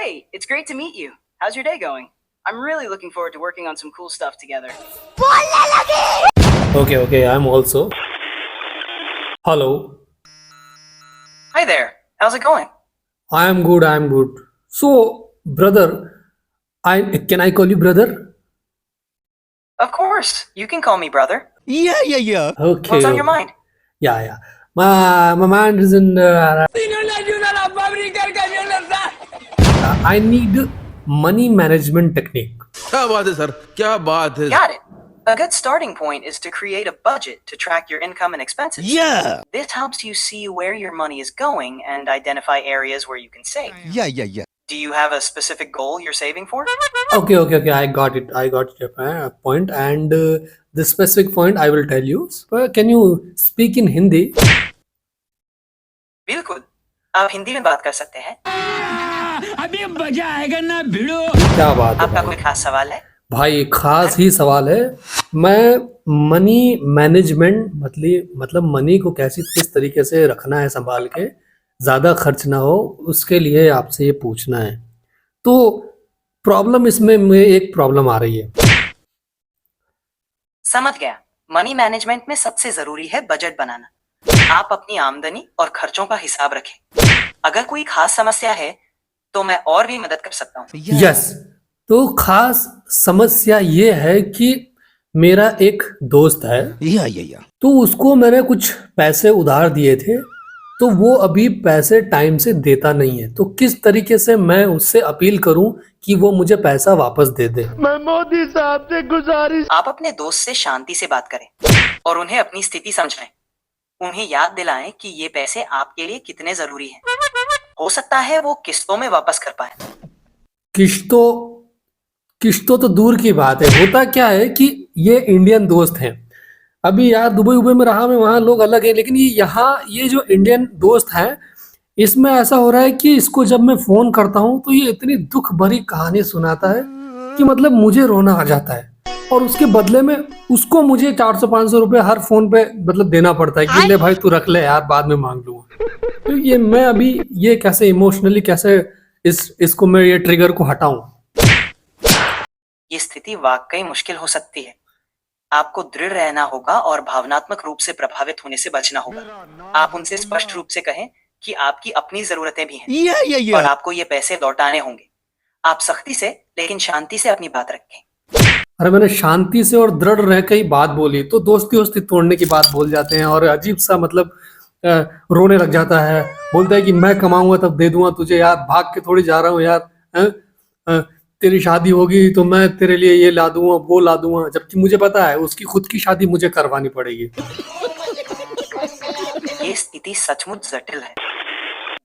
Hey, it's great to meet you. How's your day going? I'm really looking forward to working on some cool stuff together. Okay, I'm also. Hello, Hi there. How's it going? I'm good. So, brother, I can I call you brother? Of course. You can call me brother. Yeah. Okay, What's on your okay. mind? Yeah. My mind is in. I need money management technique. क्या बात है sir, क्या बात है। Got it. A good starting point is to create a budget to track your income and expenses. Yeah. This helps you see where your money is going and identify areas where you can save. Yeah. Do you have a specific goal you're saving for? Okay. I got it. I got your point. And the specific point I will tell you. Can you speak in Hindi? बिल्कुल. आप हिंदी में बात कर सकते हैं. अभी मजा आएगा ना भिड़ो। क्या बात है आपका भाई? कोई खास सवाल है? भाई खास ही सवाल है। मैं मनी मैनेजमेंट मतलब मनी को किस तरीके से रखना है संभाल के, ज़्यादा खर्च ना हो, उसके लिए आपसे ये पूछना है। तो प्रॉब्लम इसमें एक प्रॉब्लम आ रही है। समझ गया. मनी मैनेजमेंट में सबसे जरूरी है बजट बनाना. आप अपनी आमदनी और खर्चों का हिसाब रखें. अगर कोई खास समस्या है तो मैं और भी मदद कर सकता हूँ. यस, तो खास समस्या ये है कि मेरा एक दोस्त है, या तो उसको मैंने कुछ पैसे उधार दिए थे, तो वो अभी पैसे टाइम से देता नहीं है। तो किस तरीके से मैं उससे अपील करूं कि वो मुझे पैसा वापस दे दे? मैं मोदी साहब से गुजारिश। आप अपने दोस्त से शांति से बात करें और उन्हें अपनी स्थिति समझाएं. उन्हें याद दिलाएं कि ये पैसे आपके लिए कितने जरूरी हैं. हो सकता है वो किस्तों में वापस कर पाए. किश्तों तो दूर की बात है। होता क्या है कि ये इंडियन दोस्त हैं। अभी यार दुबई में रहा मैं, वहाँ लोग अलग है, लेकिन ये जो इंडियन दोस्त हैं, इसमें ऐसा हो रहा है कि इसको जब मैं फोन करता हूँ तो ये इतनी दुख भरी कहानी सुनाता है कि मतलब मुझे रोना आ जाता है, और उसके बदले में उसको मुझे 400-500 रुपए हर फोन पे मतलब देना पड़ता है कि ले भाई तू रख ले यार, बाद में मांग लूंगा। तो ये मैं अभी ये कैसे इमोशनली कैसे इसको मैं ये ट्रिगर को हटाऊं? ये स्थिति वाकई मुश्किल हो सकती है. आपको दृढ़ रहना होगा और भावनात्मक रूप से प्रभावित होने से बचना होगा. आप उनसे स्पष्ट रूप से कहें कि आपकी अपनी जरूरतें भी हैं और आपको ये पैसे लौटाने होंगे. आप सख्ती से लेकिन शांति से अपनी बात रखें. अरे मैंने शांति से और दृढ़ रह के ही बात बोली, तो दोस्ती तोड़ने की बात बोल जाते हैं और अजीब सा मतलब रोने लग जाता है। बोलता है कि मैं कमाऊंगा तब दे दूंगा तुझे, यार भाग के थोड़ी जा रहा हूँ यार, तेरी शादी होगी तो मैं तेरे लिए ये ला दूंगा वो ला दूंगा, जबकि मुझे पता है उसकी खुद की शादी मुझे करवानी पड़ेगी। ये स्थिति सचमुच जटिल है.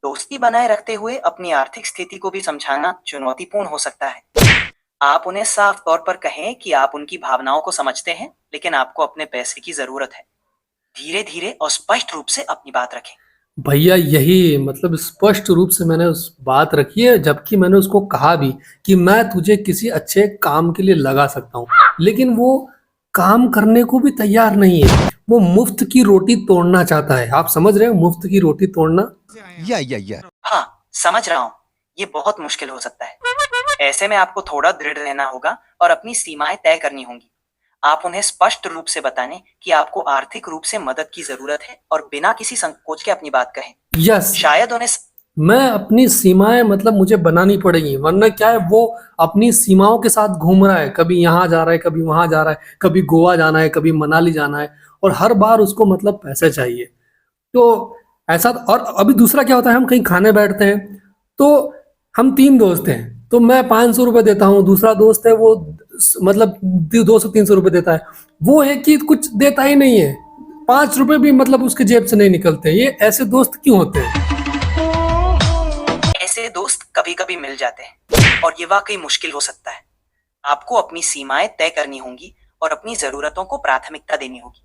दोस्ती बनाए रखते हुए अपनी आर्थिक स्थिति को भी समझाना चुनौतीपूर्ण हो सकता है. आप उन्हें साफ तौर पर कहें कि आप उनकी भावनाओं को समझते हैं, लेकिन आपको अपने पैसे की जरूरत है. धीरे धीरे और स्पष्ट रूप से अपनी बात रखें. भैया यही मतलब स्पष्ट रूप से मैंने उस बात रखी है, जबकि मैंने उसको कहा भी कि मैं तुझे किसी अच्छे काम के लिए लगा सकता हूँ, लेकिन वो काम करने को भी तैयार नहीं है। वो मुफ्त की रोटी तोड़ना चाहता है। आप समझ रहे हो, मुफ्त की रोटी तोड़ना? या हाँ, समझ रहा हूँ. ये बहुत मुश्किल हो सकता है. ऐसे में आपको थोड़ा दृढ़ रहना होगा और अपनी सीमाएं तय करनी होंगी. आप उन्हें स्पष्ट रूप से बताने कि आपको आर्थिक रूप से मदद की जरूरत है और बिना किसी संकोच के अपनी बात कहें. यस, शायद उन्हें मैं अपनी सीमाएं मतलब मुझे बनानी पड़ेगी, वरना क्या है वो अपनी सीमाओं के साथ घूम रहा है। कभी यहाँ जा रहा है, कभी वहां जा रहा है, कभी गोवा जाना है, कभी मनाली जाना है, और हर बार उसको मतलब पैसे चाहिए। तो ऐसा, और अभी दूसरा क्या होता है, हम कहीं खाने बैठते हैं तो हम 3 दोस्त हैं, तो मैं 500 रुपये देता हूँ, दूसरा दोस्त है वो मतलब 200-300 रुपये देता है, वो है कि कुछ देता ही नहीं है, 5 रुपये भी मतलब उसके जेब से नहीं निकलते। ये ऐसे दोस्त क्यों होते हैं? ऐसे दोस्त कभी कभी मिल जाते हैं और ये वाकई मुश्किल हो सकता है. आपको अपनी सीमाएं तय करनी होंगी और अपनी जरूरतों को प्राथमिकता देनी होगी.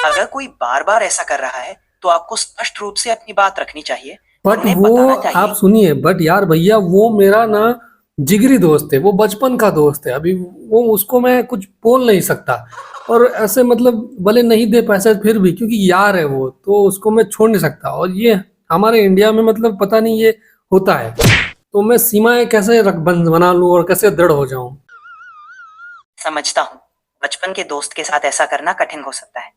अगर कोई बार बार ऐसा कर रहा है तो आपको स्पष्ट रूप से अपनी बात रखनी चाहिए. बट उन्हें वो बताना चाहिए. आप सुनिए, बट यार भैया वो मेरा ना जिगरी दोस्त है, वो बचपन का दोस्त है, अभी वो उसको मैं कुछ बोल नहीं सकता, और ऐसे मतलब भले नहीं दे पैसे फिर भी, क्योंकि यार है वो, तो उसको मैं छोड़ नहीं सकता। और ये हमारे इंडिया में मतलब पता नहीं ये होता है। तो मैं सीमाएं कैसे बना लूं और कैसे दृढ़ हो जाऊं। समझता हूँ, बचपन के दोस्त के साथ ऐसा करना कठिन हो सकता है,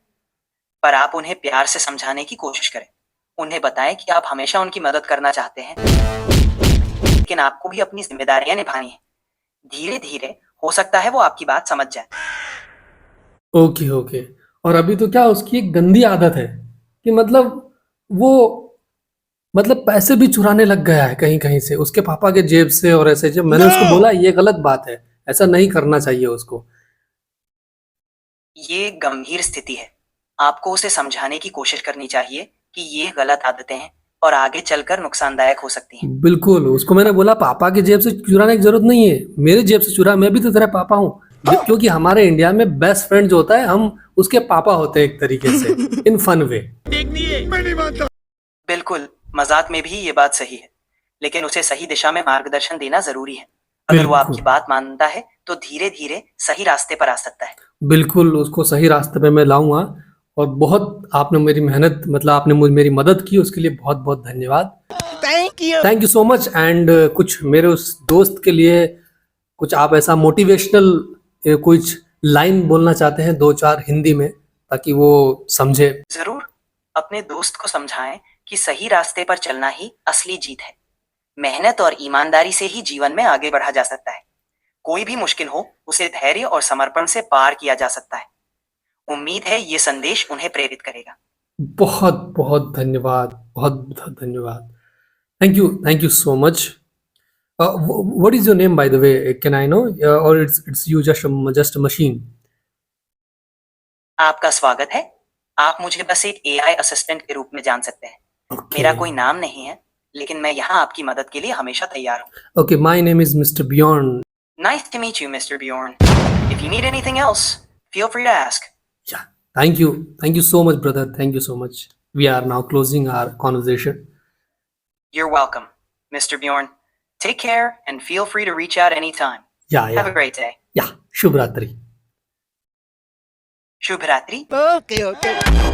पर आप उन्हें प्यार से समझाने की कोशिश करें। उन्हें बताएं कि आप हमेशा उनकी मदद करना चाहते हैं, लेकिन आपको भी अपनी जिम्मेदारियां निभानी है। धीरे धीरे हो सकता है वो आपकी बात समझ जाए। Okay okay. और अभी तो क्या उसकी एक गंदी आदत है कि मतलब वो मतलब पैसे भी चुराने लग गया है कहीं कहीं से उसके पापा के जेब से, और ऐसे जब मैंने उसको बोला ये गलत बात है, ऐसा नहीं करना चाहिए उसको। ये गंभीर स्थिति है। आपको उसे समझाने की कोशिश करनी चाहिए कि ये गलत आदतें हैं और आगे चलकर नुकसानदायक हो सकती हैं। बिल्कुल, उसको मैंने बोला पापा की जेब से चुराने की जरूरत नहीं है, मेरे जेब से चुरा, मैं भी तो तेरा पापा हूँ। क्योंकि हमारे इंडिया में बेस्ट फ्रेंड जो होता है हम उसके पापा होते हैं एक तरीके से, इन फन वे। बिल्कुल, मजाक में भी ये बात सही है, लेकिन उसे सही दिशा में मार्गदर्शन देना जरूरी है। अगर वो आपकी बात मानता है तो धीरे धीरे सही रास्ते पर आ सकता है। बिल्कुल, उसको सही रास्ते पे मैं लाऊंगा। और बहुत आपने मेरी मेहनत मतलब आपने मेरी मदद की, उसके लिए बहुत बहुत धन्यवाद। Thank you so much. And कुछ मेरे उस दोस्त के लिए कुछ आप ऐसा मोटिवेशनल कुछ लाइन बोलना चाहते हैं 2-4 हिंदी में, ताकि वो समझे। जरूर, अपने दोस्त को समझाएं कि सही रास्ते पर चलना ही असली जीत है। मेहनत और ईमानदारी से ही जीवन में आगे बढ़ा जा सकता है। कोई भी मुश्किल हो उसे धैर्य और समर्पण से पार किया जा सकता है। उम्मीद है ये संदेश उन्हें प्रेरित करेगा। बहुत बहुत धन्यवाद, बहुत बहुत धन्यवाद। Thank you so much. What is your name by the way, can I know, or it's you just a machine? आपका स्वागत है। आप मुझे बस एक एआई असिस्टेंट के रूप में जान सकते हैं। मेरा कोई नाम नहीं है, लेकिन मैं यहाँ आपकी मदद के लिए हमेशा तैयार हूँ। Okay, my name is mister Bjorn. Nice to meet you, Mr. Bjorn. If you need anything else, feel free to ask. Yeah, thank you so much, brother. Thank you so much. We are now closing our conversation. You're welcome, Mr. Bjorn. Take care and feel free to reach out anytime. Yeah. Have a great day. Yeah, Shubh Ratri. Shubh Ratri. Okay.